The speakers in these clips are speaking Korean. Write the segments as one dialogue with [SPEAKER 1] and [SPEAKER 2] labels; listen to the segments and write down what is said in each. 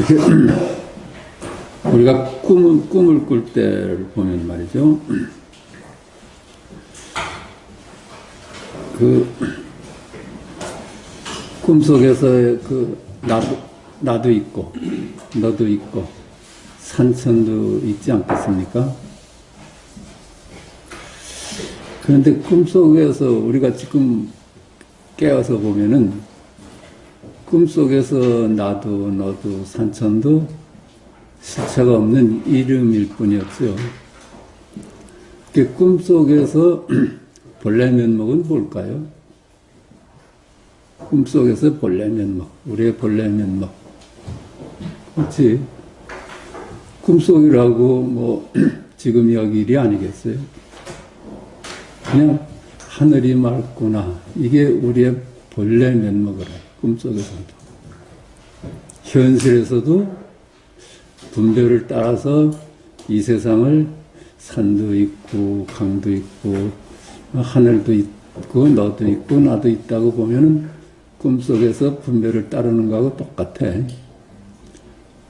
[SPEAKER 1] 이렇게 우리가 꿈을 꿀 때를 보면 말이죠. 그 꿈속에서의 그 나도 있고 너도 있고 산천도 있지 않겠습니까? 그런데 꿈속에서 우리가 지금 깨어서 보면은 꿈속에서 나도 너도 산천도 실체가 없는 이름일 뿐이었죠. 그 꿈속에서 본래 면목은 뭘까요? 꿈속에서 본래 면목, 우리의 본래 면목. 그렇지? 꿈속이라고 뭐 지금 여기 일이 아니겠어요? 그냥 하늘이 맑구나. 이게 우리의 본래 면목이라. 꿈속에서도. 현실에서도 분별을 따라서 이 세상을 산도 있고 강도 있고 하늘도 있고 너도 있고 나도 있다고 보면은 꿈속에서 분별을 따르는 거하고 똑같아.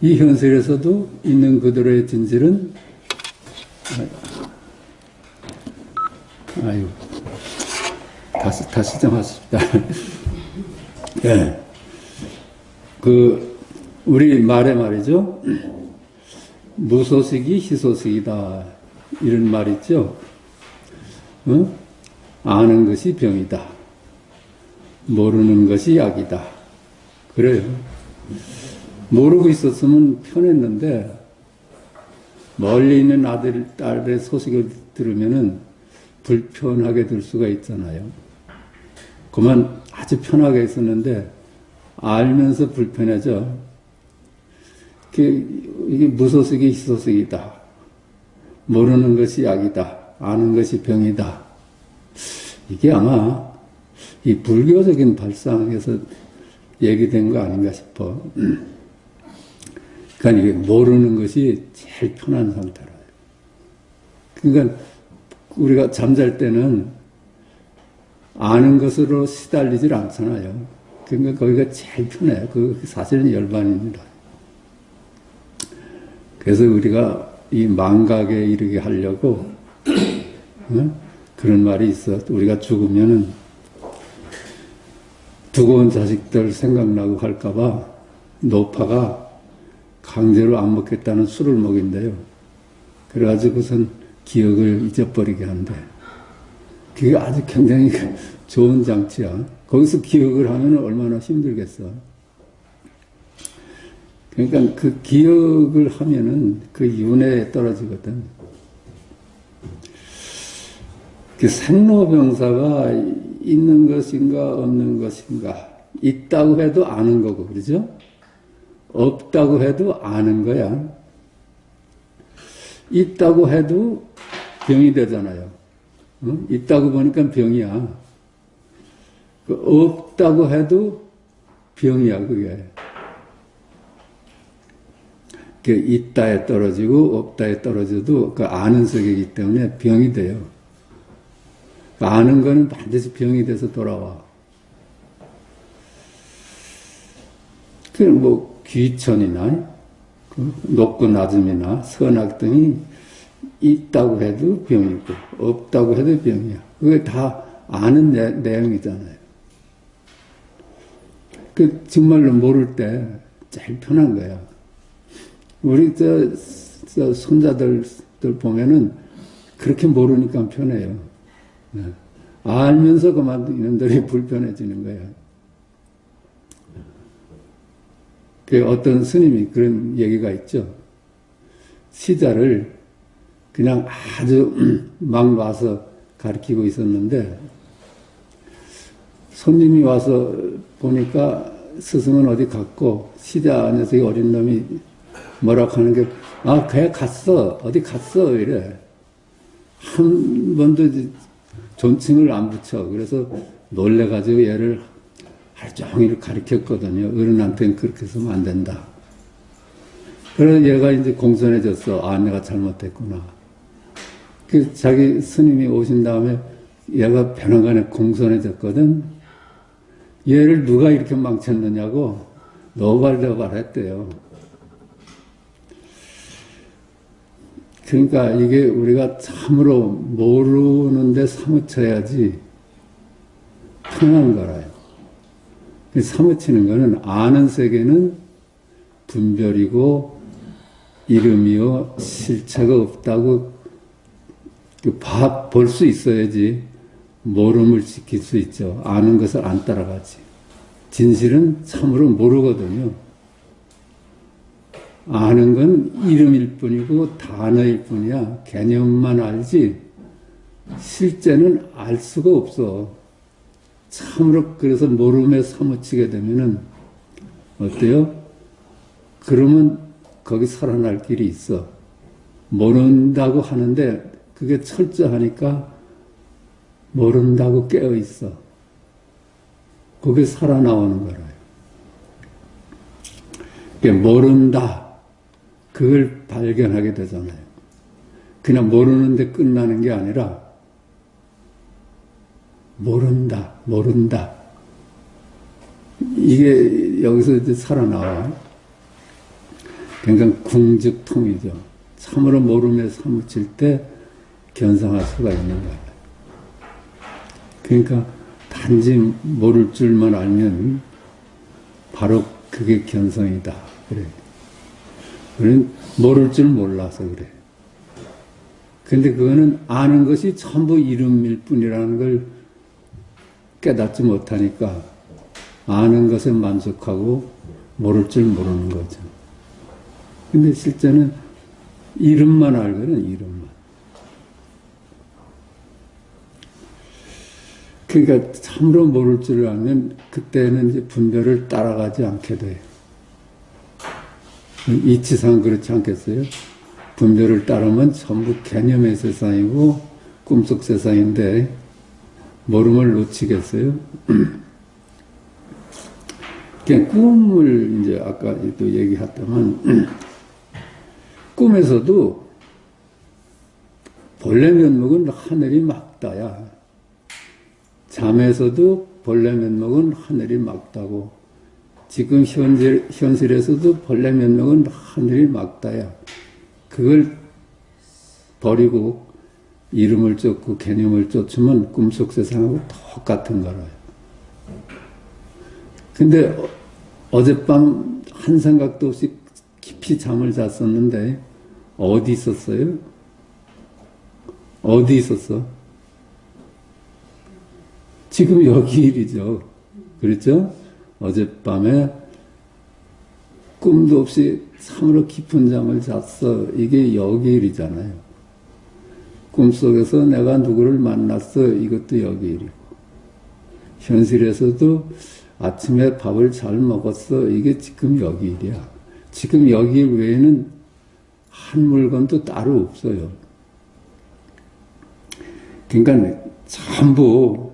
[SPEAKER 1] 이 현실에서도 있는 그대로의 진실은 아유 다시 좀 하십시다. 예. 우리 말에 말이죠. 무소식이 희소식이다. 이런 말 있죠. 아는 것이 병이다. 모르는 것이 약이다. 그래요. 모르고 있었으면 편했는데, 멀리 있는 아들, 딸의 소식을 들으면은 불편하게 될 수가 있잖아요. 그만 아주 편하게 있었는데, 알면서 불편해져. 이게 무소식이 희소식이다. 모르는 것이 약이다. 아는 것이 병이다. 이게 아마 이 불교적인 발상에서 얘기된 거 아닌가 싶어. 그러니까 이게 모르는 것이 제일 편한 상태라. 그러니까 우리가 잠잘 때는 아는 것으로 시달리질 않잖아요. 그러니까 거기가 제일 편해요. 그 사실은 열반입니다. 그래서 우리가 이 망각에 이르게 하려고 그런 말이 있어. 우리가 죽으면은 두고 온 자식들 생각나고 할까봐 노파가 강제로 안 먹겠다는 술을 먹인대요. 그래가지고선 기억을 잊어버리게 한대. 그게 아주 굉장히 좋은 장치야. 거기서 기억을 하면 얼마나 힘들겠어. 그러니까 그 기억을 하면은 그 윤회에 떨어지거든. 그 생로병사가 있는 것인가 없는 것인가, 있다고 해도 아는 거고, 그러죠? 없다고 해도 아는 거야. 있다고 해도 병이 되잖아요. 있다고 보니까 병이야. 없다고 해도 병이야, 그게. 있다에 떨어지고 없다에 떨어져도 그 아는 속이기 때문에 병이 돼요. 아는 거는 반드시 병이 돼서 돌아와. 뭐 귀천이나 높고 낮음이나 선악 등이 있다고 해도 병이고 없다고 해도 병이야. 그게 다 아는 내용이잖아요. 정말로 모를 때 제일 편한 거야. 우리 손자들 보면은 그렇게 모르니까 편해요. 네. 알면서 그만 이놈들이 불편해지는 거예요. 어떤 스님이 그런 얘기가 있죠. 시자를 그냥 아주 막 와서 가르치고 있었는데 손님이 와서 보니까 스승은 어디 갔고 시자 녀석이 어린 놈이 뭐라고 하는 게, 걔 갔어. 어디 갔어. 이래. 한 번도 존칭을 안 붙여. 그래서 놀래가지고 얘를 하루 종일 가르쳤거든요. 어른한테는 그렇게 해서는 안 된다. 그래서 얘가 이제 공손해졌어. 내가 잘못했구나. 자기 스님이 오신 다음에 얘가 변화간에 공손해졌거든. 얘를 누가 이렇게 망쳤느냐고 노발노발 했대요. 그러니까 이게 우리가 참으로 모르는데 사무쳐야지 편한 거라요. 사무치는 거는 아는 세계는 분별이고 이름이요 실체가 없다고 볼 수 있어야지 모름을 지킬 수 있죠. 아는 것을 안 따라가지. 진실은 참으로 모르거든요. 아는 건 이름일 뿐이고 단어일 뿐이야. 개념만 알지 실제는 알 수가 없어. 참으로 그래서 모름에 사무치게 되면은 어때요? 그러면 거기 살아날 길이 있어. 모른다고 하는데 그게 철저하니까 모른다고 깨어 있어. 그게 살아나오는 거라요. 모른다. 그걸 발견하게 되잖아요. 그냥 모르는데 끝나는 게 아니라 모른다. 이게 여기서 이제 살아나와. 그러니까 궁즉통이죠. 참으로 모름에 사무칠 때 견성할 수가 있는 거예요. 그러니까 단지 모를 줄만 알면 바로 그게 견성이다. 그래. 우리는 모를 줄 몰라서 그래. 근데 그거는 아는 것이 전부 이름일 뿐이라는 걸 깨닫지 못하니까 아는 것에 만족하고 모를 줄 모르는 거죠. 근데 실제는 이름만 알거든, 이름만. 그러니까 참으로 모를 줄 알면 그때는 이제 분별을 따라가지 않게 돼요. 이치상 그렇지 않겠어요? 분별을 따르면 전부 개념의 세상이고 꿈속 세상인데 모름을 놓치겠어요? 그냥 꿈을 이제 아까 또 얘기했다만 꿈에서도 본래 면목은 하늘이 막다야. 잠에서도 본래 면목은 하늘이 막다고. 지금 현실에서도 본래 면목은 하늘이 막다야. 그걸 버리고 이름을 쫓고 개념을 쫓으면 꿈속 세상하고 똑같은 거라요. 근데 어젯밤 한 생각도 없이 깊이 잠을 잤었는데 어디 있었어요? 어디 있었어? 지금 여기 일이죠. 그렇죠? 어젯밤에 꿈도 없이 참으로 깊은 잠을 잤어. 이게 여기 일이잖아요. 꿈속에서 내가 누구를 만났어. 이것도 여기 일이고. 현실에서도 아침에 밥을 잘 먹었어. 이게 지금 여기 일이야. 지금 여기 일 외에는 한 물건도 따로 없어요. 그러니까 전부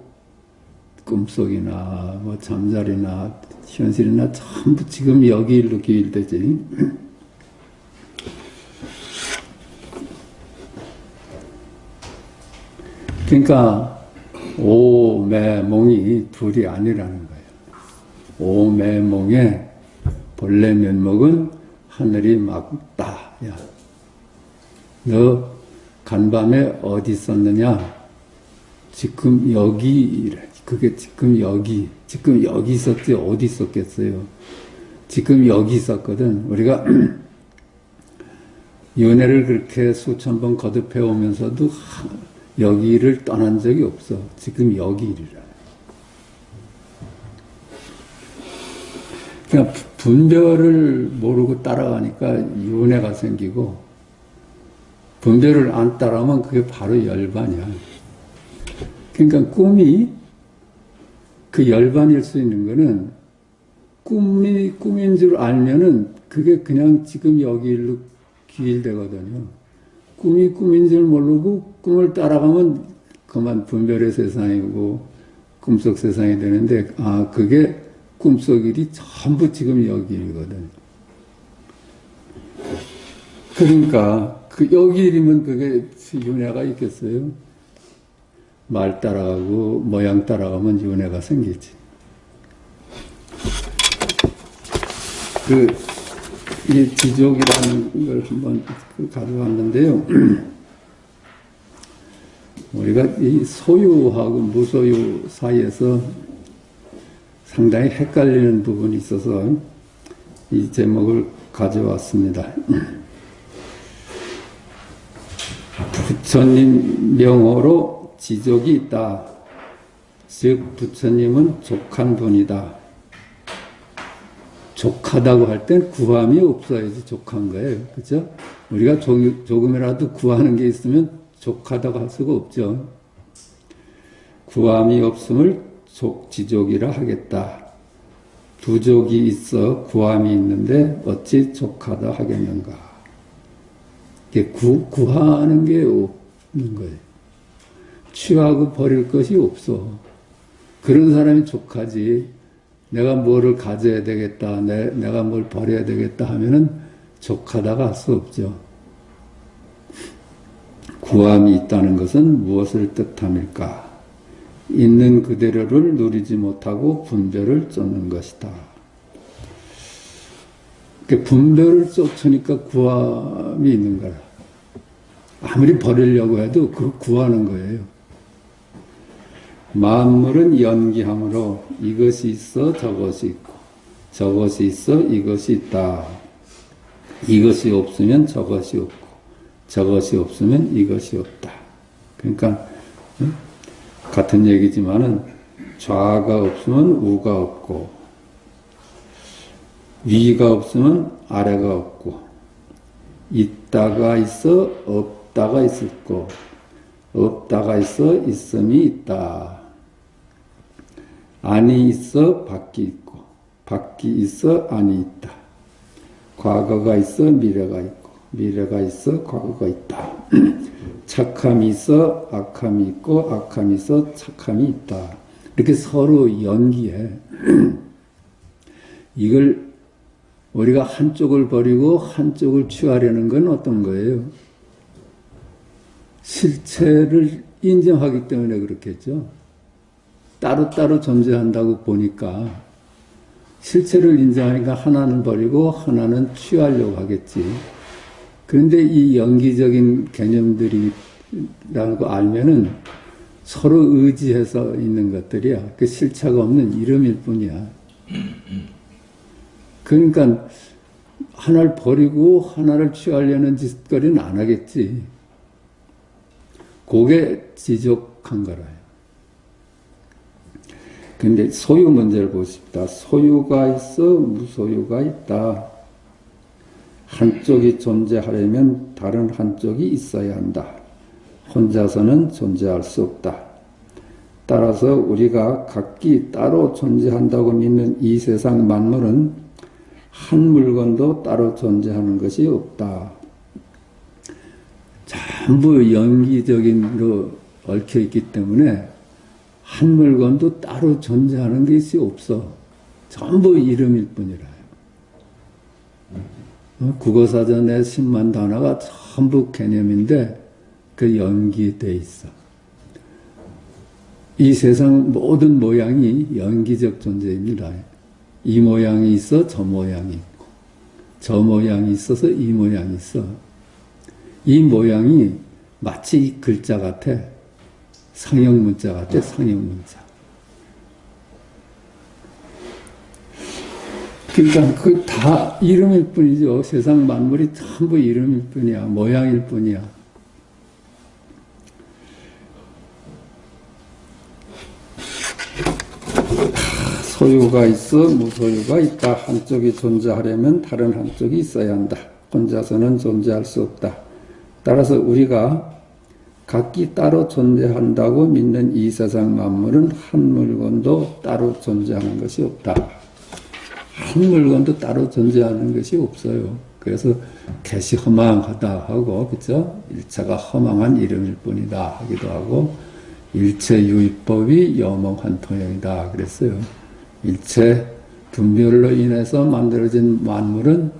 [SPEAKER 1] 꿈속이나 뭐 잠자리나 현실이나 전부 지금 여기 일로 기일되지. 그러니까 오매몽이 둘이 아니라는 거예요. 오매몽의 본래 면목은 하늘이 막다. 야, 너 간밤에 어디 있었느냐? 지금 여기래. 그게 지금 여기 있었지 어디 있었겠어요? 지금 여기 있었거든. 우리가 연애를 그렇게 수천 번 거듭해 오면서도 여기를 떠난 적이 없어. 지금 여기를. 그러니까 분별을 모르고 따라가니까 윤회가 생기고 분별을 안 따라하면 그게 바로 열반이야. 그러니까 꿈이 그 열반일 수 있는 거는 꿈이 꿈인 줄 알면은 그게 그냥 지금 여기로 기일되거든요. 꿈이 꿈인 줄 모르고 꿈을 따라가면 그만 분별의 세상이고 꿈속 세상이 되는데 그게 꿈속 일이 전부 지금 여기 일이거든. 그러니까 그 여기 일이면 그게 윤회가 있겠어요? 말 따라가고 모양 따라가면 윤회가 생기지. 이 지족이라는 걸 한번 가져왔는데요. 우리가 이 소유하고 무소유 사이에서 상당히 헷갈리는 부분이 있어서 이 제목을 가져왔습니다. 부처님 명호로 지족이 있다. 즉 부처님은 족한 분이다. 족하다고 할 땐 구함이 없어야지 족한 거예요. 그렇죠? 우리가 조금이라도 구하는 게 있으면 족하다고 할 수가 없죠. 구함이 없음을 지족이라 하겠다. 두족이 있어 구함이 있는데 어찌 족하다 하겠는가. 이게 구하는 게 없는 거예요. 취하고 버릴 것이 없어. 그런 사람이 족하지. 내가 뭐를 가져야 되겠다, 내가 뭘 버려야 되겠다 하면은 족하다가 할 수 없죠. 구함이 있다는 것은 무엇을 뜻함일까? 있는 그대로를 누리지 못하고 분별을 쫓는 것이다. 분별을 쫓으니까 구함이 있는 거라. 아무리 버리려고 해도 그걸 구하는 거예요. 만물은 연기함으로 이것이 있어 저것이 있고 저것이 있어 이것이 있다. 이것이 없으면 저것이 없고 저것이 없으면 이것이 없다. 그러니까 같은 얘기지만은 좌가 없으면 우가 없고 위가 없으면 아래가 없고 있다가 있어 없다가 있었고 없다가 있어 있음이 있다. 안이 있어 밖이 있고 밖이 있어 안이 있다. 과거가 있어 미래가 있고 미래가 있어 과거가 있다. 착함이 있어 악함이 있고 악함이 있어 착함이 있다. 이렇게 서로 연기해. 이걸 우리가 한쪽을 버리고 한쪽을 취하려는 건 어떤 거예요? 실체를 인정하기 때문에 그렇겠죠. 따로따로 존재한다고 보니까 실체를 인정하니까 하나는 버리고 하나는 취하려고 하겠지. 그런데 이 연기적인 개념들이라는 거 알면은 서로 의지해서 있는 것들이야. 그 실체가 없는 이름일 뿐이야. 그러니까 하나를 버리고 하나를 취하려는 짓거리는 안 하겠지. 그게 지족한 거라요. 근데 소유 문제를 보십시다. 소유가 있어 무소유가 있다. 한쪽이 존재하려면 다른 한쪽이 있어야 한다. 혼자서는 존재할 수 없다. 따라서 우리가 각기 따로 존재한다고 믿는 이 세상 만물은 한 물건도 따로 존재하는 것이 없다. 전부 연기적인로 얽혀있기 때문에 한 물건도 따로 존재하는 것이 없어. 전부 이름일 뿐이라요. 국어사전에 10만 단어가 전부 개념인데 그 연기돼 있어. 이 세상 모든 모양이 연기적 존재입니다. 이 모양이 있어 저 모양이 있고 저 모양이 있어서 이 모양이 있어. 이 모양이 마치 글자 같아. 상형 문자 같아. 상형 문자. 그러니까 그 다 이름일 뿐이죠. 세상 만물이 전부 이름일 뿐이야. 모양일 뿐이야. 소유가 있어 무소유가 있다. 한쪽이 존재하려면 다른 한쪽이 있어야 한다. 혼자서는 존재할 수 없다. 따라서 우리가 각기 따로 존재한다고 믿는 이 세상 만물은 한 물건도 따로 존재하는 것이 없다. 한 물건도 따로 존재하는 것이 없어요. 그래서 개시 허망하다 하고, 그죠? 일체가 허망한 이름일 뿐이다 하기도 하고, 일체 유의법이 여몽한 통형이다 그랬어요. 일체 분별로 인해서 만들어진 만물은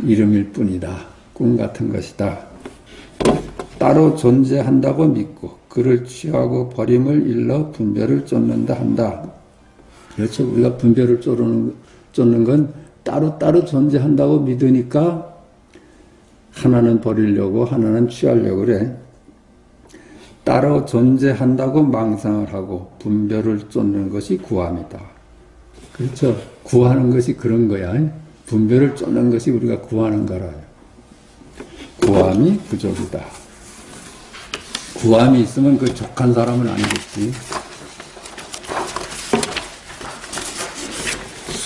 [SPEAKER 1] 이름일 뿐이다. 꿈 같은 것이다. 따로 존재한다고 믿고 그를 취하고 버림을 일러 분별을 쫓는다 한다. 그렇죠. 우리가 분별을 쫓는 건 따로따로 존재한다고 믿으니까 하나는 버리려고 하나는 취하려고 그래. 따로 존재한다고 망상을 하고 분별을 쫓는 것이 구함이다. 그렇죠? 구하는 것이 그런 거야. 분별을 쫓는 것이 우리가 구하는 거라요. 구함이 부족이다. 구함이 있으면 그 족한 사람은 아니겠지.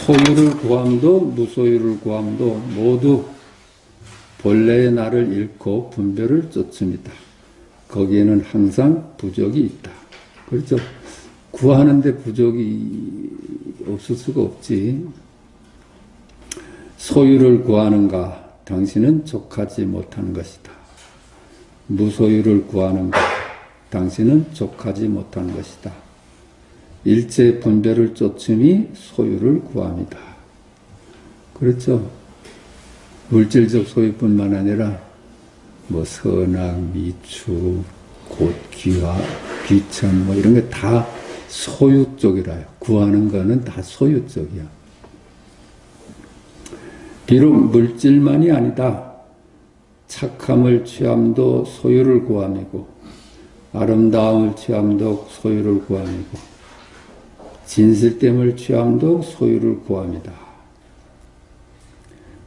[SPEAKER 1] 소유를 구함도 무소유를 구함도 모두 본래의 나를 잃고 분별을 쫓습니다. 거기에는 항상 부족이 있다. 그렇죠? 구하는데 부족이 없을 수가 없지. 소유를 구하는가? 당신은 족하지 못한 것이다. 무소유를 구하는가? 당신은 족하지 못한 것이다. 일체 분별을 쫓음이 소유를 구함이다. 그렇죠? 물질적 소유뿐만 아니라 뭐 선악, 미추, 곧, 귀화, 귀천 뭐 이런 게 다 소유 쪽이라요. 구하는 거는 다 소유 쪽이야. 비록 물질만이 아니다. 착함을 취함도 소유를 구함이고 아름다움을 취함도 소유를 구함이고 진실됨을 취함도 소유를 구함이다.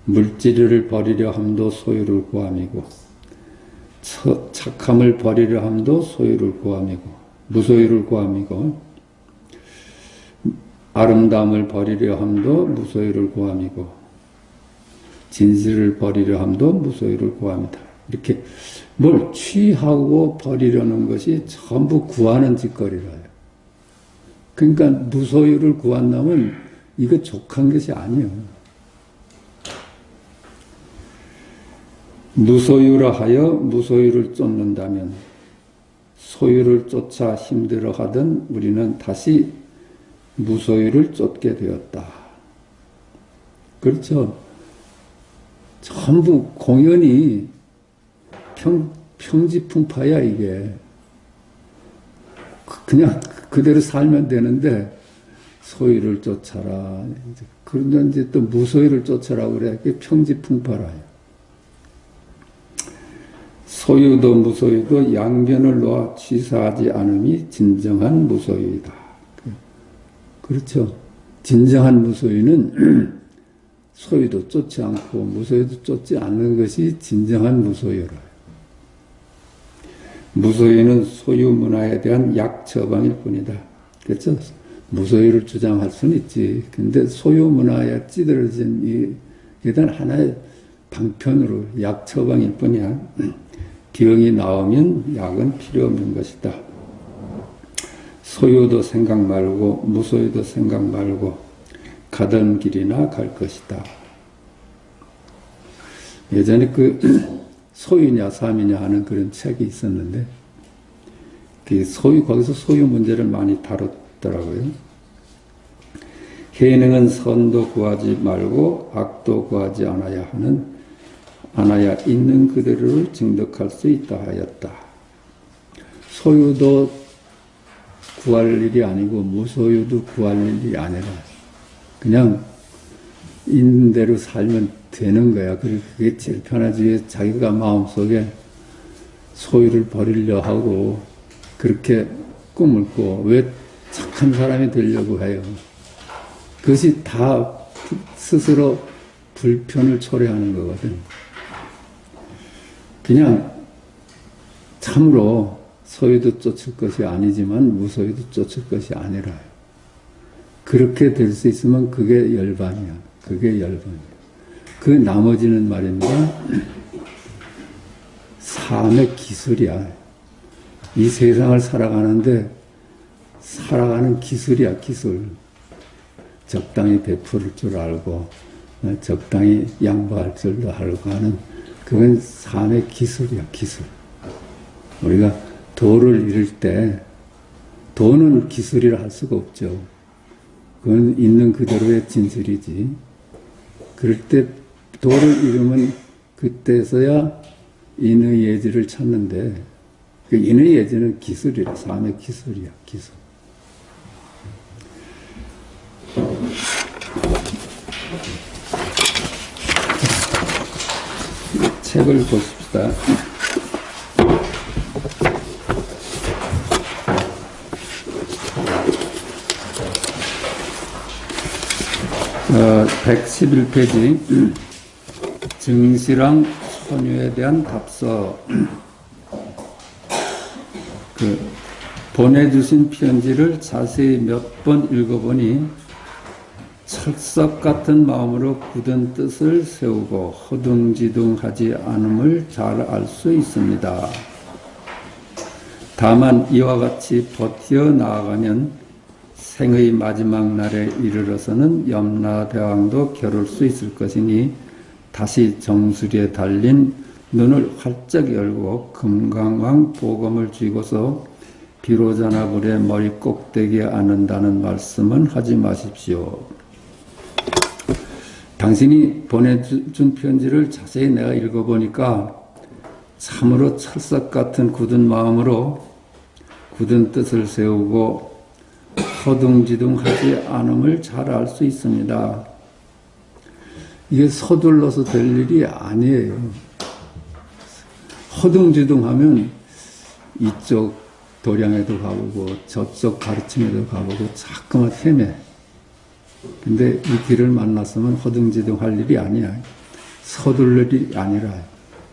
[SPEAKER 1] 물질을 버리려 함도 소유를 구함이고 착함을 버리려 함도 소유를 구함이고 무소유를 구함이고 아름다움을 버리려 함도 무소유를 구함이고 진실을 버리려 함도 무소유를 구합니다. 이렇게 뭘 취하고 버리려는 것이 전부 구하는 짓거리라요. 그러니까 무소유를 구한다면 이거 족한 것이 아니에요. 무소유라 하여 무소유를 쫓는다면 소유를 쫓아 힘들어하던 우리는 다시 무소유를 쫓게 되었다. 그렇죠? 전부 공연이 평지풍파야 이게. 그냥 그대로 살면 되는데 소유를 쫓아라. 그런데 이제 또 무소유를 쫓아라 그래. 그게 평지풍파라요. 소유도 무소유도 양변을 놓아 취사하지 않음이 진정한 무소유이다. 그렇죠. 진정한 무소유는 소유도 쫓지 않고 무소유도 쫓지 않는 것이 진정한 무소유라. 무소유는 소유 문화에 대한 약처방일 뿐이다. 그렇죠? 무소유를 주장할 수는 있지. 근데 소유 문화에 찌들어진 이에 대한 하나의 방편으로 약처방일 뿐이야. 병이 나오면 약은 필요 없는 것이다. 소유도 생각 말고 무소유도 생각 말고 가던 길이나 갈 것이다. 예전에 그 소유냐 삶이냐 하는 그런 책이 있었는데 그 거기서 소유 문제를 많이 다뤘더라고요. 해능은 선도 구하지 말고 악도 구하지 않아야 있는 그대로를 증득할 수 있다 하였다. 소유도 구할 일이 아니고 무소유도 구할 일이 아니라 그냥 있는 대로 살면 되는 거야. 그리고 그게 제일 편하지. 자기가 마음속에 소유를 버리려 하고 그렇게 꿈을 꿔. 왜 착한 사람이 되려고 해요. 그것이 다 스스로 불편을 초래하는 거거든. 그냥 참으로 소유도 쫓을 것이 아니지만 무소유도 쫓을 것이 아니라요. 그렇게 될 수 있으면 그게 열반이야. 그게 열반이야. 그 나머지는 말입니다. 삶의 기술이야. 이 세상을 살아가는데 살아가는 기술이야, 기술. 적당히 베풀을 줄 알고 적당히 양보할 줄도 알고 하는 그건 삶의 기술이야, 기술. 우리가 도를 잃을 때 도는 기술이라 할 수가 없죠. 그건 있는 그대로의 진실이지. 그럴 때 도를 잃으면 그때서야 인의 예지를 찾는데 그 인의 예지는 기술이라, 삶의 기술이야, 기술. 책을 보십시다. 111페이지 증시랑 선유에 대한 답서. 보내주신 편지를 자세히 몇 번 읽어보니 철석 같은 마음으로 굳은 뜻을 세우고 허둥지둥하지 않음을 잘 알 수 있습니다. 다만 이와 같이 버티어 나아가면 생의 마지막 날에 이르러서는 염라대왕도 겨룰 수 있을 것이니 다시 정수리에 달린 눈을 활짝 열고 금강왕 보검을 쥐고서 비로자나불의 머리 꼭대기에 앉는다는 말씀은 하지 마십시오. 당신이 보내준 편지를 자세히 내가 읽어보니까 참으로 철석 같은 굳은 마음으로 굳은 뜻을 세우고 허둥지둥하지 않음을 잘 알 수 있습니다. 이게 서둘러서 될 일이 아니에요. 허둥지둥하면 이쪽 도량에도 가보고 저쪽 가르침에도 가보고 자꾸만 헤매. 근데 이 길을 만났으면 허둥지둥할 일이 아니야. 서둘릴 일이 아니라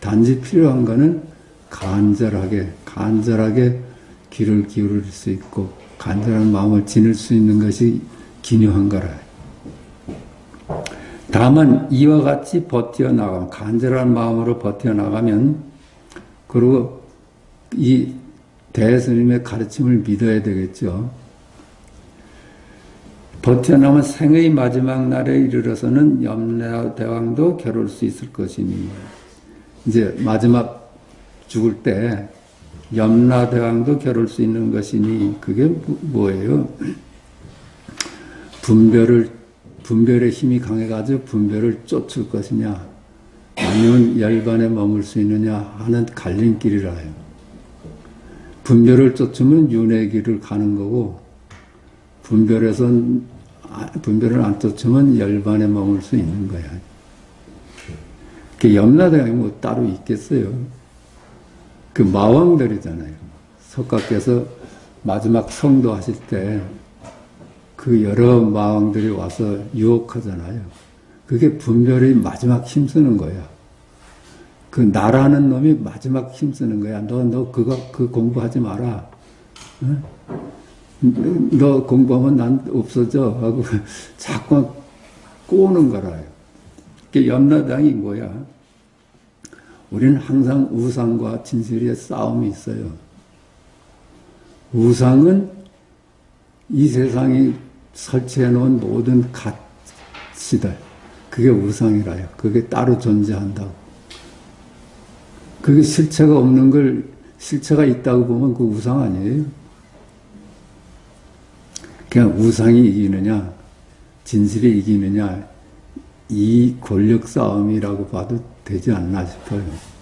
[SPEAKER 1] 단지 필요한 거는 간절하게 귀를 기울일 수 있고 간절한 마음을 지닐 수 있는 것이 기묘한 거라. 다만 이와 같이 버텨나가면, 간절한 마음으로 버텨나가면, 그리고 이 대스님의 가르침을 믿어야 되겠죠. 버텨나면 생의 마지막 날에 이르러서는 염라대왕도 겨룰 수 있을 것이니, 이제 마지막 죽을 때 염라대왕도 겨룰 수 있는 것이니, 그게 뭐예요? 분별의 힘이 강해가지고 분별을 쫓을 것이냐, 아니면 열반에 머물 수 있느냐 하는 갈림길이라 해요. 분별을 쫓으면 윤회 길을 가는 거고, 분별을 안 쫓으면 열반에 머물 수 있는 거야. 그 염라대왕이 뭐 따로 있겠어요. 그 마왕들이잖아요. 석가께서 마지막 성도 하실 때 그 여러 마왕들이 와서 유혹하잖아요. 그게 분별이 마지막 힘쓰는 거야. 그 나라는 놈이 마지막 힘쓰는 거야. 너 그 공부하지 마라. 응? 너 공부하면 난 없어져 하고 자꾸 꼬는 거라요. 그게 염라대왕이 뭐야? 우리는 항상 우상과 진실의 싸움이 있어요. 우상은 이 세상이 설치해 놓은 모든 가치들, 그게 우상이라요. 그게 따로 존재한다고. 그게 실체가 없는 걸 실체가 있다고 보면 그 우상 아니에요? 그냥 우상이 이기느냐, 진실이 이기느냐, 이 권력 싸움이라고 봐도 되지 않나 싶어요.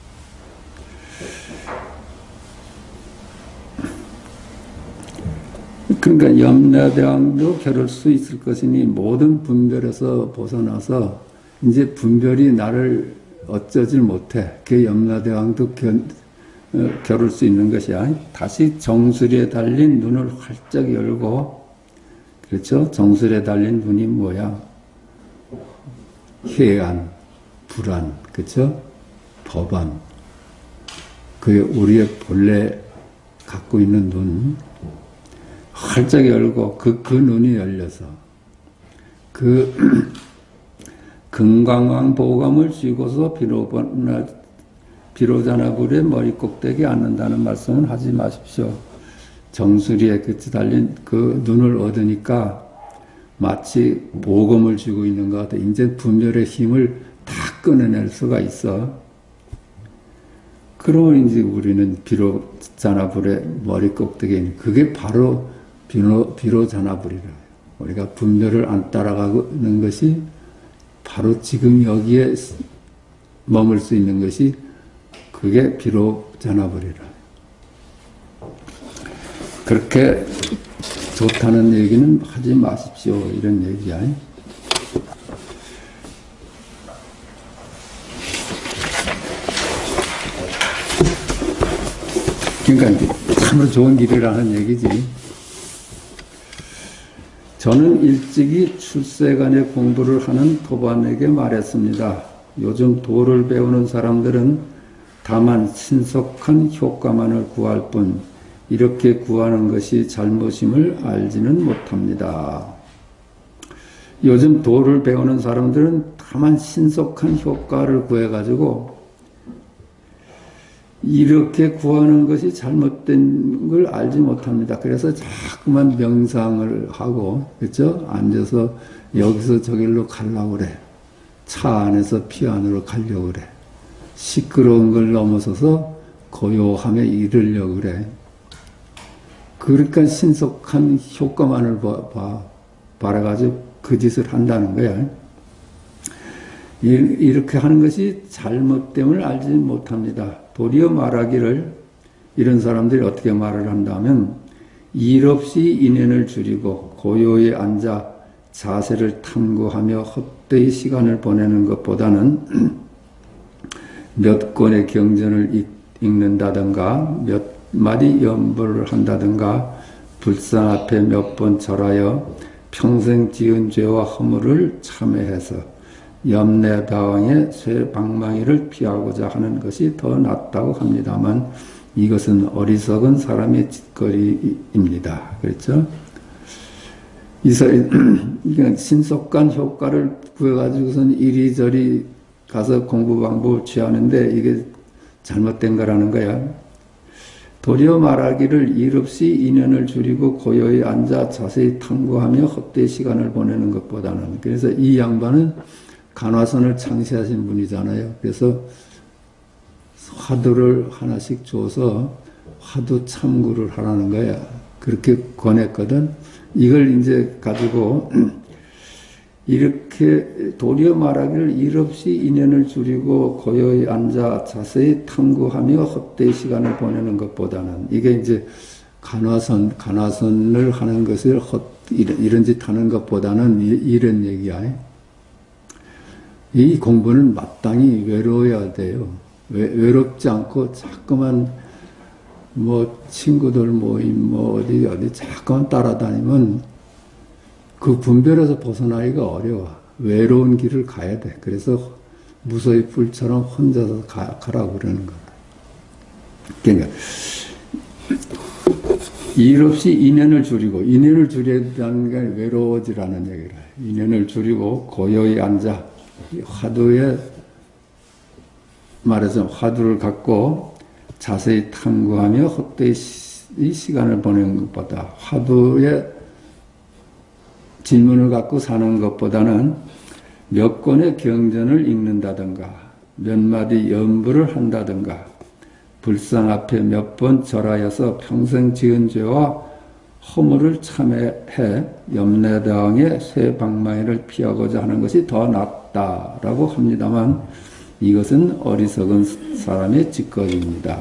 [SPEAKER 1] 그러니까 염라대왕도 겨룰 수 있을 것이니 모든 분별에서 벗어나서 이제 분별이 나를 어쩌질 못해. 그 염라대왕도 겨룰 수 있는 것이야. 다시 정수리에 달린 눈을 활짝 열고, 그렇죠? 정수리에 달린 눈이 뭐야? 해안, 불안, 그렇죠? 법안. 그게 우리의 본래 갖고 있는 눈. 활짝 열고 그 눈이 열려서 금강왕 보감을 쥐고서 비로자나불의 머리 꼭대기에 앉는다는 말씀은 하지 마십시오. 정수리에 끝이 달린 그 눈을 얻으니까 마치 보검을 쥐고 있는 것 같아. 이제 분별의 힘을 다 끊어낼 수가 있어. 그러면 이제 우리는 비로자나불의 머리 꼭대기에 그게 바로 비로자나불이라. 우리가 분별을 안 따라가는 것이 바로 지금 여기에 머물 수 있는 것이 그게 비로자나불이라. 그렇게 좋다는 얘기는 하지 마십시오. 이런 얘기야. 그러니까 참으로 좋은 길이라는 얘기지. 저는 일찍이 출세간에 공부를 하는 도반에게 말했습니다. 요즘 도를 배우는 사람들은 다만 신속한 효과만을 구할 뿐 이렇게 구하는 것이 잘못임을 알지는 못합니다. 요즘 도를 배우는 사람들은 다만 신속한 효과를 구해가지고 이렇게 구하는 것이 잘못된 걸 알지 못합니다. 그래서 자꾸만 명상을 하고, 그렇죠? 앉아서 여기서 저길로 가려고 그래. 차 안에서 피 안으로 가려고 그래. 시끄러운 걸 넘어서서 고요함에 이르려고 그래. 그러니까 신속한 효과만을 바라가지고 그 짓을 한다는 거야. 이렇게 하는 것이 잘못됨을 알지 못합니다. 도리어 말하기를, 이런 사람들이 어떻게 말을 한다면, 일 없이 인연을 줄이고 고요히 앉아 자세를 탐구하며 헛되이 시간을 보내는 것보다는 몇 권의 경전을 읽는다든가 몇 마디 연보를 한다든가 불상 앞에 몇 번 절하여 평생 지은 죄와 허물을 참회해서 염내다왕의 쇠방망이를 피하고자 하는 것이 더 낫다고 합니다만 이것은 어리석은 사람의 짓거리입니다. 그렇죠? 이건 신속한 효과를 구해가지고선 이리저리 가서 공부 방법을 취하는데 이게 잘못된 거라는 거야. 도리어 말하기를 일 없이 인연을 줄이고 고요히 앉아 자세히 탐구하며 헛되이 시간을 보내는 것보다는, 그래서 이 양반은 간화선을 창시하신 분이잖아요. 그래서 화두를 하나씩 줘서 화두 참구를 하라는 거야. 그렇게 권했거든. 이걸 이제 가지고 이렇게 도리어 말하기를 일 없이 인연을 줄이고 고요히 앉아 자세히 탐구하며 헛되이 시간을 보내는 것보다는, 이게 이제 간화선을 하는 것을 이런 짓 하는 것보다는 이런 얘기야. 이 공부는 마땅히 외로워야 돼요. 외롭지 않고 자꾸만 친구들 모임 어디 자꾸만 따라다니면 그 분별에서 벗어나기가 어려워. 외로운 길을 가야 돼. 그래서 무소의 뿔처럼 혼자서 가라고 그러는 거야. 그러니까 일 없이 인연을 줄이고, 인연을 줄이다는 게 외로워지라는 얘기라. 인연을 줄이고 고요히 앉아 화두에 말해서 화두를 갖고 자세히 탐구하며 헛되이 시간을 보내는 것보다, 화두에 질문을 갖고 사는 것보다는 몇 권의 경전을 읽는다든가 몇 마디 연부를 한다든가 불상 앞에 몇 번 절하여서 평생 지은 죄와 허물을 참회해 염내대왕의 쇠방망이를 피하고자 하는 것이 더 낫다라고 합니다만 이것은 어리석은 사람의 짓거리입니다.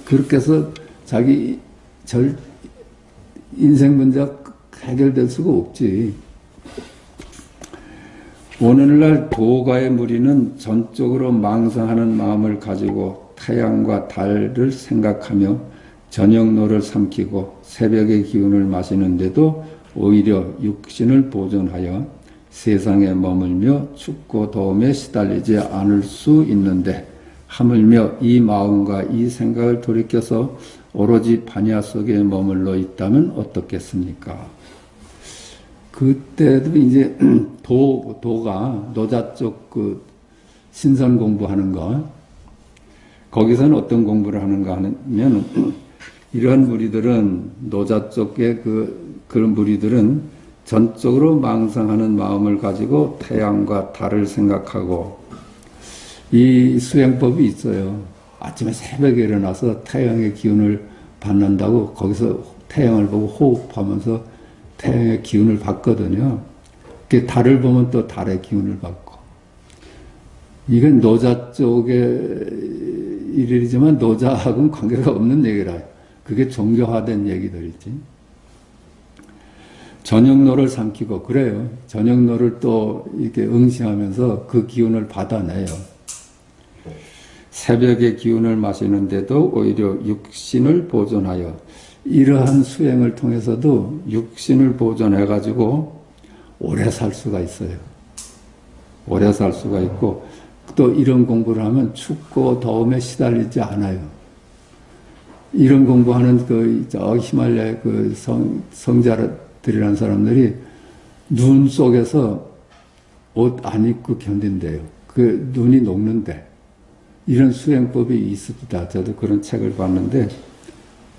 [SPEAKER 1] 그렇게 해서 자기 인생 문제가 해결될 수가 없지. 오늘날 도가의 무리는 전적으로 망상하는 마음을 가지고 태양과 달을 생각하며 저녁노를 삼키고 새벽의 기운을 마시는데도 오히려 육신을 보존하여 세상에 머물며 춥고 더움에 시달리지 않을 수 있는데, 하물며 이 마음과 이 생각을 돌이켜서 오로지 반야 속에 머물러 있다면 어떻겠습니까? 그때도 이제 도가 노자 쪽 그 신선 공부하는 거, 거기서는 어떤 공부를 하는가 하면, 이러한 무리들은 노자 쪽의 그런 무리들은 전적으로 망상하는 마음을 가지고 태양과 달을 생각하고, 이 수행법이 있어요. 아침에 새벽에 일어나서 태양의 기운을 받는다고 거기서 태양을 보고 호흡하면서 태양의 기운을 받거든요. 달을 보면 또 달의 기운을 받고. 이건 노자 쪽의 일이지만 노자하고는 관계가 없는 얘기라. 그게 종교화된 얘기들이지. 저녁노를 삼키고, 그래요. 저녁노를 또 이렇게 응시하면서 그 기운을 받아내요. 새벽의 기운을 마시는데도 오히려 육신을 보존하여 이러한 수행을 통해서도 육신을 보존해가지고 오래 살 수가 있어요. 오래 살 수가 있고 또 이런 공부를 하면 춥고 더움에 시달리지 않아요. 이런 공부하는 저 히말라야 성자들이라는 사람들이 눈 속에서 옷 안 입고 견딘대요. 그 눈이 녹는데 이런 수행법이 있습니다. 저도 그런 책을 봤는데,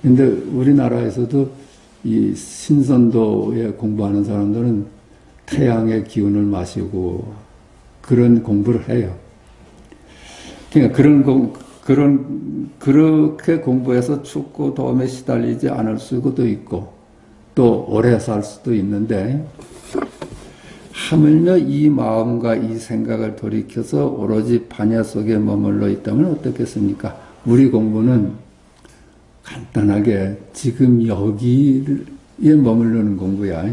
[SPEAKER 1] 근데 우리나라에서도 이 신선도에 공부하는 사람들은 태양의 기운을 마시고 그런 공부를 해요. 그러니까 그렇게 공부해서 춥고 더움에 시달리지 않을 수도 있고 또 오래 살 수도 있는데, 하물며 이 마음과 이 생각을 돌이켜서 오로지 반야 속에 머물러 있다면 어떻겠습니까? 우리 공부는 간단하게 지금 여기에 머무르는 공부야.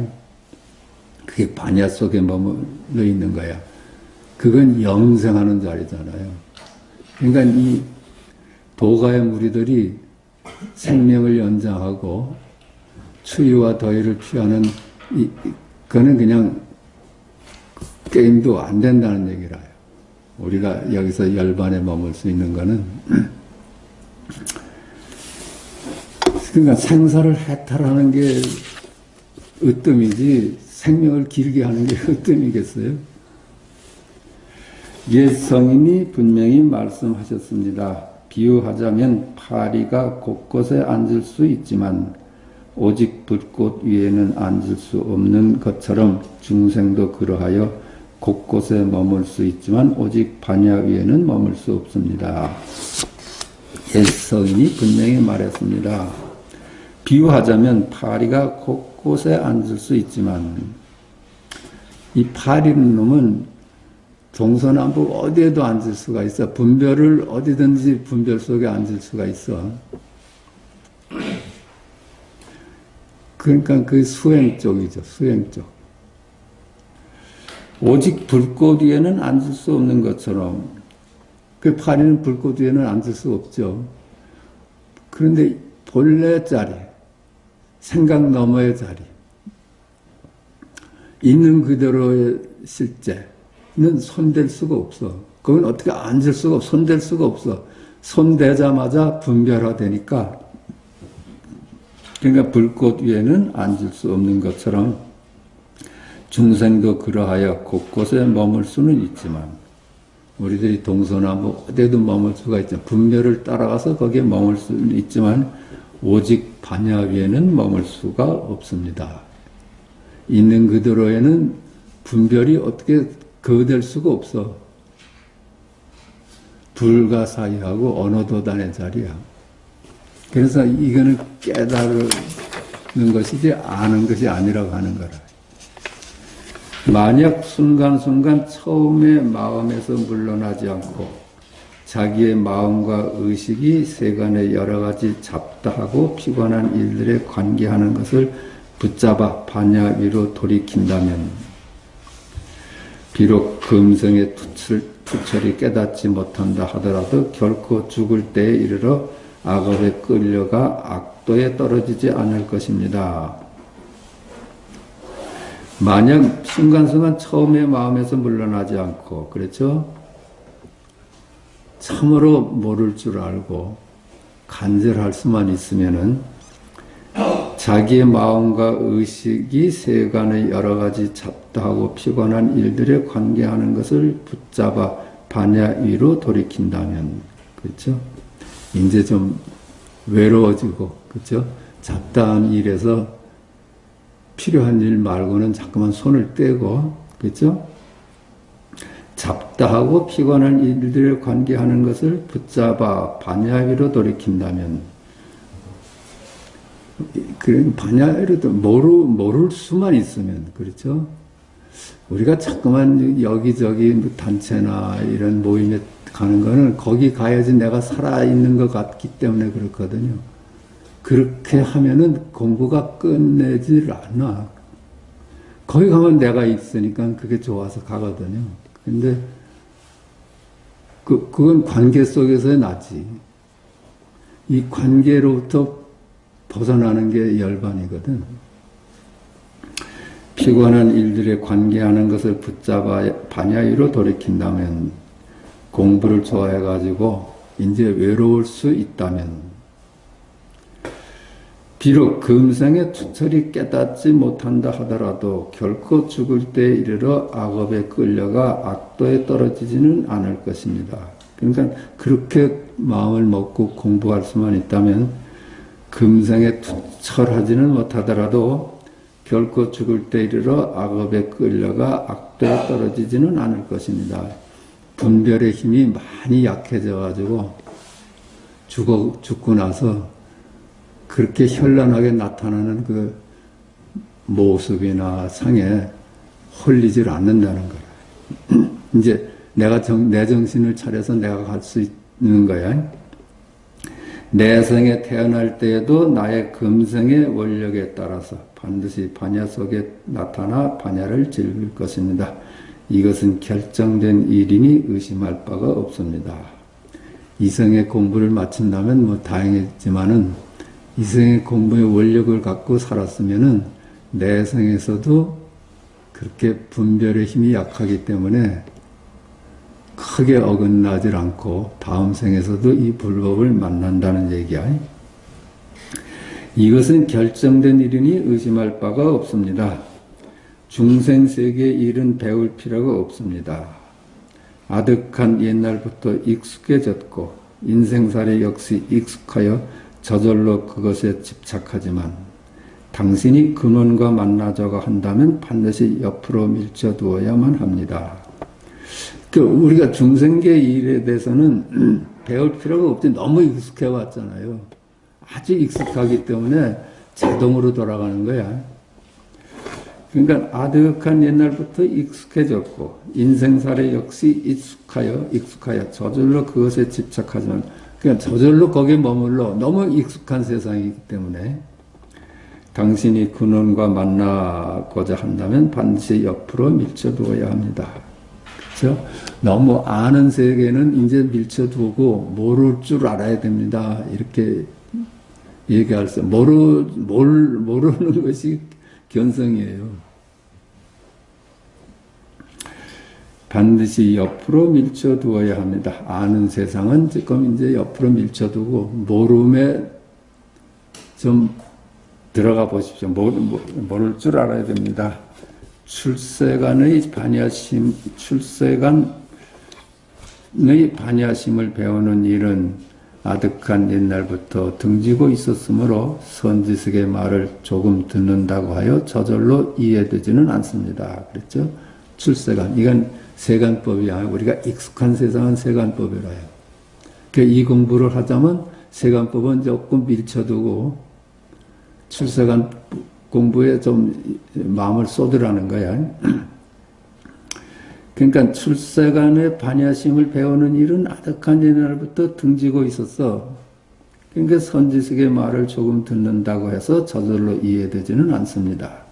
[SPEAKER 1] 그게 반야 속에 머물러 있는 거야. 그건 영생하는 자리잖아요. 그러니까 이 도가의 무리들이 생명을 연장하고 추위와 더위를 피하는 그거는 그냥 게임도 안 된다는 얘기라요. 우리가 여기서 열반에 머물 수 있는 거는 그러니까 생사를 해탈하는 게 으뜸이지 생명을 길게 하는 게 으뜸이겠어요? 옛 성인이 분명히 말씀하셨습니다. 비유하자면 파리가 곳곳에 앉을 수 있지만 오직 불꽃 위에는 앉을 수 없는 것처럼 중생도 그러하여 곳곳에 머물 수 있지만 오직 반야 위에는 머물 수 없습니다. 옛 성인이 분명히 말했습니다. 비유하자면 파리가 곳곳에 앉을 수 있지만 이 파리는 놈은 동서남북 어디에도 앉을 수가 있어. 분별을 어디든지 분별 속에 앉을 수가 있어. 그러니까 그 수행 쪽이죠. 수행 쪽. 오직 불꽃 위에는 앉을 수 없는 것처럼 그 파리는 불꽃 위에는 앉을 수 없죠. 그런데 본래 자리, 생각 너머의 자리, 있는 그대로의 실제는 손댈 수가 없어. 그건 어떻게 앉을 수가 없어. 손댈 수가 없어. 손대자마자 분별화되니까, 그러니까 불꽃 위에는 앉을 수 없는 것처럼 중생도 그러하여 곳곳에 머물 수는 있지만 우리들이 동서남북 어디에도 머물 수가 있지만 분별을 따라가서 거기에 머물 수는 있지만 오직 반야 위에는 머물 수가 없습니다. 있는 그대로에는 분별이 어떻게 거될 수가 없어. 불가사의하고 언어도단의 자리야. 그래서 이거는 깨달는 것이지 아는 것이 아니라고 하는 거라. 만약 순간순간 처음에 마음에서 물러나지 않고 자기의 마음과 의식이 세간의 여러 가지 잡다하고 피곤한 일들에 관계하는 것을 붙잡아 반야 위로 돌이킨다면 비록 금성의 투철이 깨닫지 못한다 하더라도 결코 죽을 때에 이르러 악업에 끌려가 악도에 떨어지지 않을 것입니다. 만약 순간순간 처음에 마음에서 물러나지 않고, 그렇죠? 참으로 모를 줄 알고 간절할 수만 있으면은 자기의 마음과 의식이 세간의 여러 가지 잡다하고 피곤한 일들에 관계하는 것을 붙잡아 반야 위로 돌이킨다면, 그렇죠? 이제 좀 외로워지고, 그렇죠? 잡다한 일에서 필요한 일 말고는 자꾸만 손을 떼고, 그렇죠? 잡다하고 피곤한 일들에 관계하는 것을 붙잡아 반야 위로 돌이킨다면, 그런 반야 위로 모를 수만 있으면, 그렇죠? 우리가 자꾸만 여기저기 단체나 이런 모임에 가는 거는 거기 가야지 내가 살아있는 것 같기 때문에 그렇거든요. 그렇게 하면은 공부가 끝내질 않아. 거기 가면 내가 있으니까 그게 좋아서 가거든요. 근데 그건 관계 속에서의 나지. 이 관계로부터 벗어나는 게 열반이거든. 피곤한 일들에 관계하는 것을 붙잡아 반야이로 돌이킨다면, 공부를 좋아해가지고 이제 외로울 수 있다면, 비록 금생에 투철이 깨닫지 못한다 하더라도 결코 죽을 때에 이르러 악업에 끌려가 악도에 떨어지지는 않을 것입니다. 그러니까 그렇게 마음을 먹고 공부할 수만 있다면 금생에 투철하지는 못하더라도 결코 죽을 때 이르러 악업에 끌려가 악도에 떨어지지는 않을 것입니다. 분별의 힘이 많이 약해져 가지고 죽고 나서 그렇게 현란하게 나타나는 그 모습이나 상에 홀리질 않는다는 거야. 이제 내가 내 정신을 차려서 내가 갈 수 있는 거야. 내 생에 태어날 때에도 나의 금생의 원력에 따라서 반드시 반야 속에 나타나 반야를 즐길 것입니다. 이것은 결정된 일이니 의심할 바가 없습니다. 이생의 공부를 마친다면 뭐 다행이지만은 이생의 공부의 원력을 갖고 살았으면은 내생에서도 그렇게 분별의 힘이 약하기 때문에 크게 어긋나질 않고 다음 생에서도 이 불법을 만난다는 얘기야. 이것은 결정된 일이니 의심할 바가 없습니다. 중생세계의 일은 배울 필요가 없습니다. 아득한 옛날부터 익숙해졌고 인생살이 역시 익숙하여 저절로 그것에 집착하지만 당신이 근원과 만나자고 한다면 반드시 옆으로 밀쳐두어야만 합니다. 우리가 중생계 일에 대해서는 배울 필요가 없지. 너무 익숙해 왔잖아요. 아주 익숙하기 때문에 자동으로 돌아가는 거야. 그러니까 아득한 옛날부터 익숙해졌고 인생살에 역시 익숙하여 저절로 그것에 집착하지만 그냥 저절로 거기에 머물러 너무 익숙한 세상이기 때문에 당신이 근원과 만나고자 한다면 반드시 옆으로 밀쳐두어야 합니다. 그렇죠? 너무 아는 세계는 이제 밀쳐두고 모를 줄 알아야 됩니다. 이렇게 얘기할 수, 모르는 것이 견성이에요. 반드시 옆으로 밀쳐두어야 합니다. 아는 세상은 지금 이제 옆으로 밀쳐두고 모름에 좀 들어가 보십시오. 모를 줄 알아야 됩니다. 출세간의 반야심을 배우는 일은 아득한 옛날부터 등지고 있었으므로 선지식의 말을 조금 듣는다고 하여 저절로 이해되지는 않습니다. 그랬죠? 출세간. 이건 세간법이야. 우리가 익숙한 세상은 세간법이라요. 이 공부를 하자면 세간법은 조금 밀쳐두고 출세간 공부에 좀 마음을 쏟으라는 거야. 그러니까 출세간의 반야심을 배우는 일은 아득한 옛날부터 등지고 있었어. 그러니까 선지식의 말을 조금 듣는다고 해서 저절로 이해되지는 않습니다.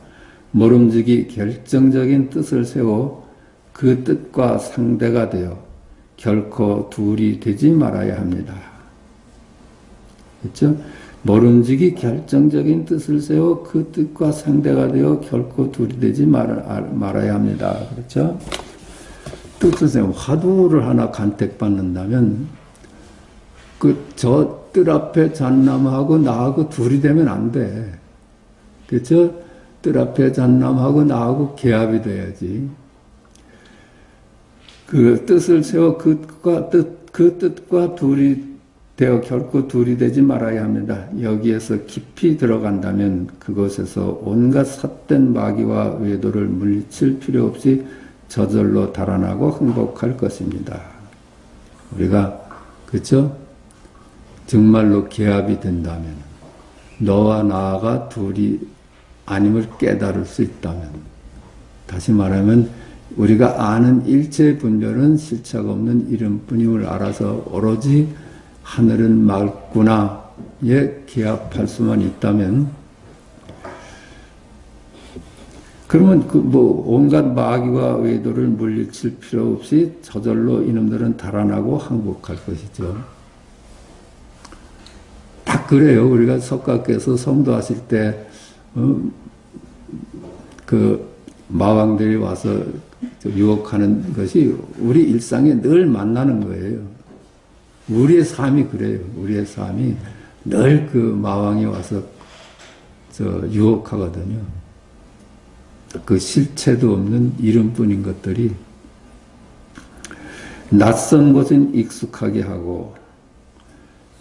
[SPEAKER 1] 모름지기 결정적인 뜻을 세워 그 뜻과 상대가 되어 결코 둘이 되지 말아야 합니다. 그렇죠? 모름지기 결정적인 뜻을 세워 그 뜻과 상대가 되어 결코 둘이 되지 말아야 합니다. 그렇죠? 뜻을 세워 화두를 하나 간택받는다면 저 뜰 앞에 잣나무하고 나하고 둘이 되면 안 돼. 그렇죠? 뜰 앞에 잣나무하고 나하고 개합이 돼야지. 그 뜻을 세워 그 뜻과 둘이 되어 결코 둘이 되지 말아야 합니다. 여기에서 깊이 들어간다면 그것에서 온갖 삿된 마귀와 외도를 물리칠 필요 없이 저절로 달아나고 행복할 것입니다. 우리가 그렇죠? 정말로 개합이 된다면 너와 나가 둘이 아님을 깨달을 수 있다면 다시 말하면 우리가 아는 일체 분별은 실체가 없는 이름뿐임을 알아서 오로지 하늘은 맑구나에 기합할 수만 있다면 그러면 그 뭐 온갖 마귀와 외도를 물리칠 필요 없이 저절로 이놈들은 달아나고 항복할 것이죠. 딱 그래요. 우리가 석가께서 성도하실 때 그 마왕들이 와서 유혹하는 것이 우리 일상에 늘 만나는 거예요. 우리의 삶이 그래요. 우리의 삶이 늘 그 마왕이 와서 유혹하거든요. 그 실체도 없는 이름뿐인 것들이 낯선 곳은 익숙하게 하고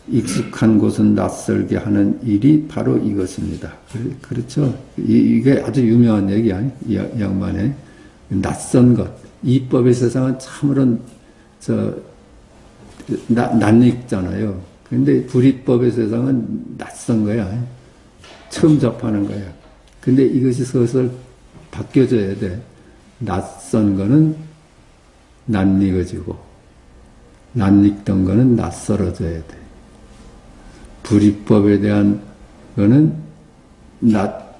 [SPEAKER 1] 익숙한 곳은 낯설게 하는 일이 바로 이것입니다. 그렇죠? 이게 아주 유명한 얘기 아니? 이 양반의 낯선 것. 이법의 세상은 참으로 낯익잖아요. 근데 불이법의 세상은 낯선 거야. 처음 접하는 거야. 근데 이것이 슬슬 바뀌어져야 돼. 낯선 거는 낯익어지고 낯익던 거는 낯설어져야 돼. 불이법에 대한 거는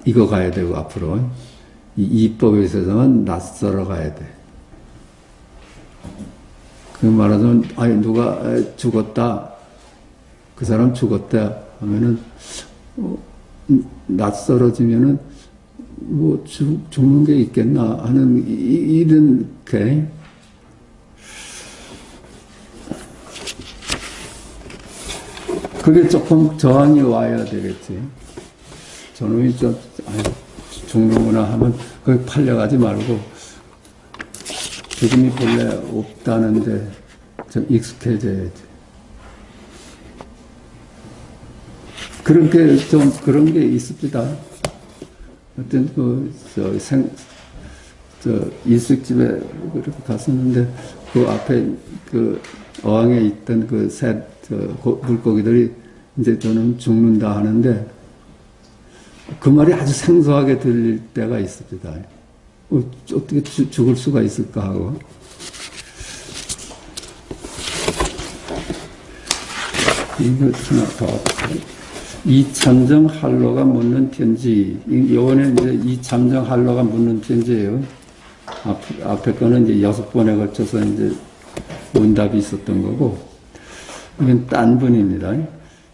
[SPEAKER 1] 익어가야 되고 앞으로 이 이법의 세상은 낯설어 가야 돼. 그 말하자면 아니 누가 죽었다 그 사람 죽었다 하면은 낯설어지면은 뭐 죽는 게 있겠나 하는 이런 게 그게 조금 저항이 와야 되겠지. 저놈이 죽는구나 하면 거기 팔려가지 말고 죽음이 본래 없다는데 좀 익숙해져야지. 그런 게 있습니다. 어떤 일식집에 그렇게 갔었는데 그 앞에 그 어항에 있던 그 물고기들이 이제 저는 죽는다 하는데 그 말이 아주 생소하게 들릴 때가 있습니다. 어떻게 죽을 수가 있을까 하고. 이거 하나 더. 이참정 할로가 묻는 편지. 요번에 이제 이참정 할로가 묻는 편지예요. 앞에 거는 이제 6번에 걸쳐서 이제 문답이 있었던 거고, 이건 딴 분입니다.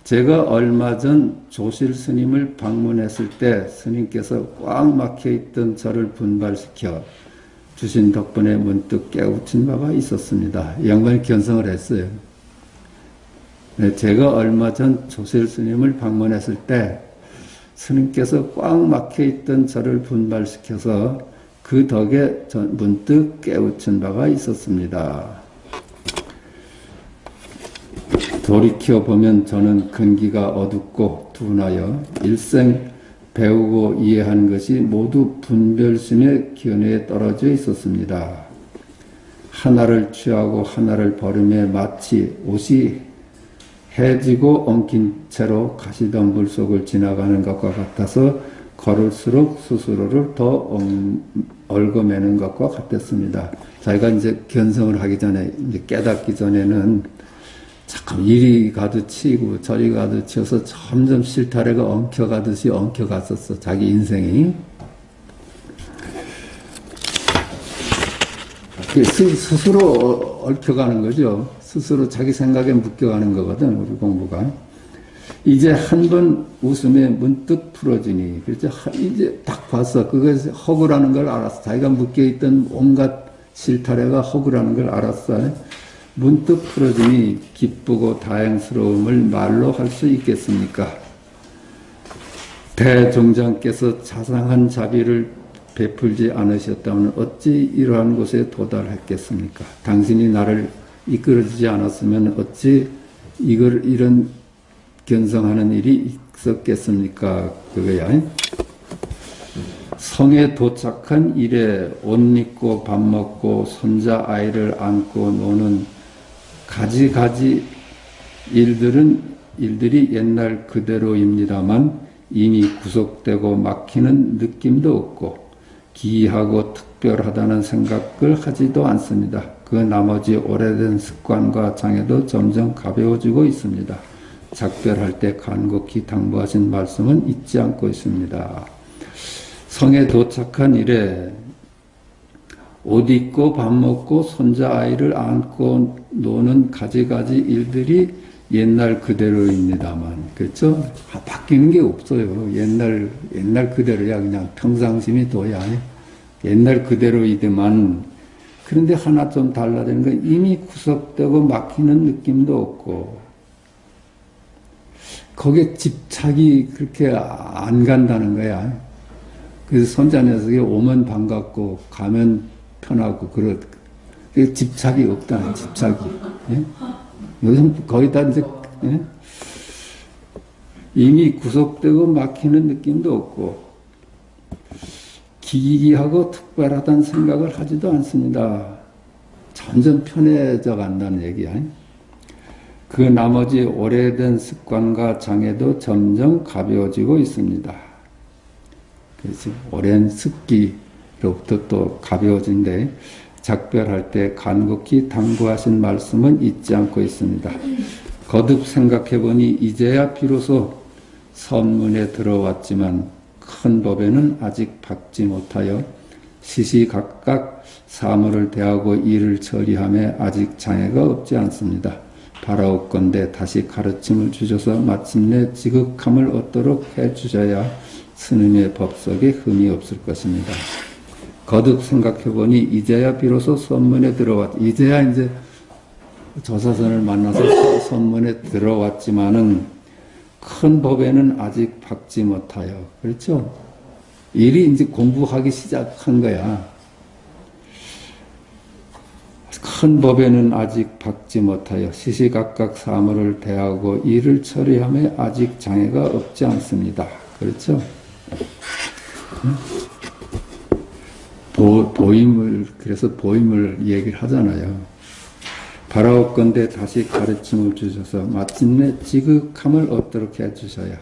[SPEAKER 1] 제가 얼마 전 조실 스님을 방문했을 때 스님께서 꽉 막혀 있던 저를 분발시켜 주신 덕분에 문득 깨우친 바가 있었습니다. 이 양반이 견성을 했어요. 제가 얼마 전 조실 스님을 방문했을 때 스님께서 꽉 막혀 있던 저를 분발시켜서 그 덕에 문득 깨우친 바가 있었습니다. 돌이켜보면 저는 근기가 어둡고 둔하여 일생 배우고 이해한 것이 모두 분별심의 견해에 떨어져 있었습니다. 하나를 취하고 하나를 버림에 마치 옷이 해지고 엉킨 채로 가시던 물속을 지나가는 것과 같아서 걸을수록 스스로를 더 얽어매는 것과 같았습니다. 자기가 이제 견성을 하기 전에, 이제 깨닫기 전에는 참 이리 가득 치고 저리 가득 치어서 점점 실타래가 엉켜가듯이 엉켜갔었어. 자기 인생이. 스스로 얽혀가는 거죠. 스스로 자기 생각에 묶여가는 거거든, 우리 공부가. 이제 한 번 웃음에 문득 풀어지니, 그렇죠? 이제 딱 봤어. 그것이 허구라는 걸 알았어. 자기가 묶여있던 온갖 실타래가 허구라는 걸 알았어. 문득 풀어지니 기쁘고 다행스러움을 말로 할 수 있겠습니까? 대종장께서 자상한 자비를 베풀지 않으셨다면 어찌 이러한 곳에 도달했겠습니까? 당신이 나를 이끌어주지 않았으면 어찌 이런 견성하는 일이 있었겠습니까? 그거야. 성에 도착한 이래 옷 입고 밥 먹고 손자 아이를 안고 노는 가지가지 일들이 옛날 그대로입니다만 이미 구속되고 막히는 느낌도 없고 기이하고 특별하다는 생각을 하지도 않습니다. 그 나머지 오래된 습관과 장애도 점점 가벼워지고 있습니다. 작별할 때 간곡히 당부하신 말씀은 잊지 않고 있습니다. 성에 도착한 이래 옷 입고 밥 먹고 손자 아이를 안고 노는 가지가지 일들이 옛날 그대로입니다만, 그렇죠? 바뀌는 게 없어요. 옛날 그대로야. 그냥 평상심이 도야. 옛날 그대로이더만, 그런데 하나 좀 달라지는 건 이미 구석되고 막히는 느낌도 없고, 거기에 집착이 그렇게 안 간다는 거야. 그래서 손자 녀석이 오면 반갑고, 가면 편하고, 집착이 없다는 집착이. 예? 요즘 거의 다 이제, 예? 이미 구속되고 막히는 느낌도 없고, 기이하고 특별하다는 생각을 하지도 않습니다. 점점 편해져 간다는 얘기야. 그 나머지 오래된 습관과 장애도 점점 가벼워지고 있습니다. 그래서 오랜 습기로부터 또 가벼워진데, 작별할 때 간곡히 당부하신 말씀은 잊지 않고 있습니다. 거듭 생각해보니 이제야 비로소 선문에 들어왔지만 큰 법에는 아직 박지 못하여 시시각각 사물을 대하고 일을 처리함에 아직 장애가 없지 않습니다. 바라옵건대 다시 가르침을 주셔서 마침내 지극함을 얻도록 해주셔야 스님의 법석에 흠이 없을 것입니다. 거듭 생각해보니 이제야 비로소 선문에 이제야 이제 조사선을 만나서 선문에 들어왔지만은 큰 법에는 아직 박지 못하여, 그렇죠? 일이 이제 공부하기 시작한 거야. 큰 법에는 아직 박지 못하여 시시각각 사물을 대하고 일을 처리함에 아직 장애가 없지 않습니다. 그렇죠? 그래서 보임을 얘기를 하잖아요. 바라옵건대 다시 가르침을 주셔서 마침내 지극함을 얻도록 해주셔야,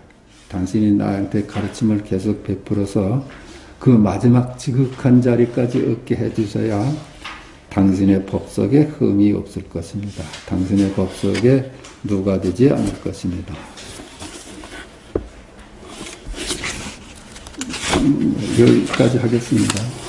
[SPEAKER 1] 당신이 나한테 가르침을 계속 베풀어서 그 마지막 지극한 자리까지 얻게 해주셔야 당신의 법석에 흠이 없을 것입니다. 당신의 법석에 누가 되지 않을 것입니다. 여기까지 하겠습니다.